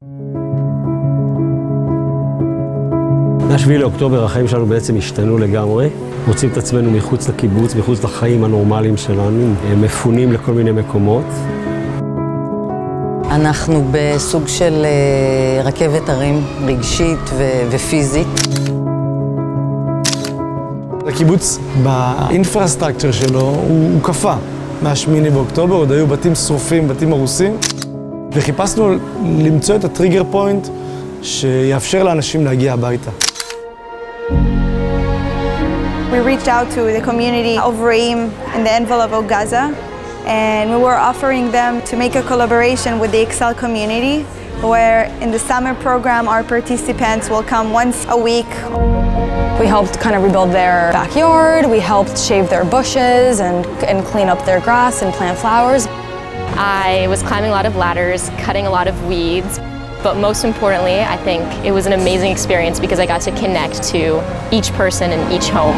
מ-7 לאוקטובר החיים שלנו בעצם השתנו לגמרי. מוצאים את עצמנו מחוץ לקיבוץ, מחוץ לחיים הנורמליים שלנו, מפונים לכל מיני מקומות. אנחנו בסוג של רכבת הרים רגשית ופיזית. הקיבוץ באינפרסטרקצ'ר שלו הוא קפא. מה-8 באוקטובר עוד היו בתים שרופים, בתים הרוסים, וחיפשנו למצוא את הטריגר פוינט שיאפשר לאנשים להגיע הביתה. We reached out to the community of Reim in the envelope of Gaza, and we were offering them to make a collaboration with the Excel community, where in the summer program our participants will come once a week. We helped kind of rebuild their backyard, we helped shave their bushes and clean up their grass and plant flowers. I was climbing a lot of ladders, cutting a lot of weeds. But most importantly, I think it was an amazing experience because I got to connect to each person in each home.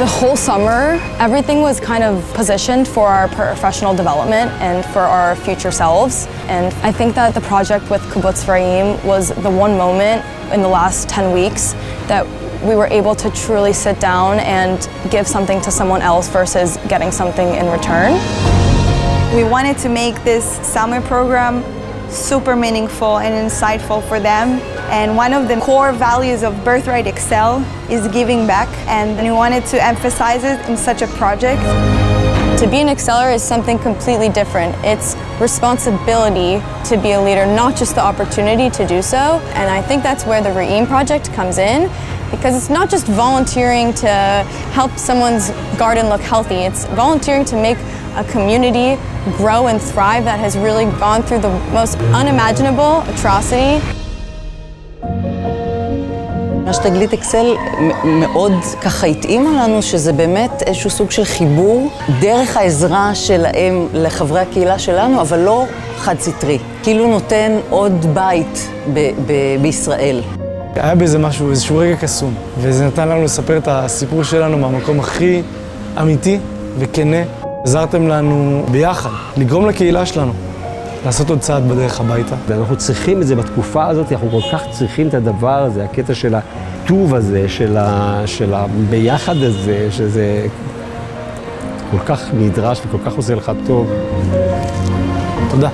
The whole summer, everything was kind of positioned for our professional development and for our future selves. And I think that the project with Kibbutz Reim was the one moment in the last 10 weeks that we were able to truly sit down and give something to someone else versus getting something in return. We wanted to make this summer program super meaningful and insightful for them. And one of the core values of Birthright Excel is giving back, and we wanted to emphasize it in such a project. To be an Exceller is something completely different. It's responsibility to be a leader, not just the opportunity to do so. And I think that's where the Reim project comes in, because it's not just volunteering to help someone's garden look healthy. It's volunteering to make a community grow and thrive that has really gone through the most unimaginable atrocity. תגלית אקסל מאוד ככה התאימה לנו שזה באמת איזשהו סוג של חיבור דרך העזרה שלהם לחברי הקהילה שלנו, אבל לא חד סטרי. כאילו נותן עוד בית בישראל. היה בזה משהו, איזשהו רגע קסום, וזה נתן לנו לספר את הסיפור שלנו מהמקום הכי אמיתי וכנה. עזרתם לנו ביחד, לגרום לקהילה שלנו, לעשות עוד צעד בדרך הביתה. ואנחנו צריכים את זה בתקופה הזאת, אנחנו כל כך צריכים את הדבר הזה, הקטע של הטוב הזה, של הביחד הזה, שזה כל כך נדרש וכל כך עושה לך טוב. תודה.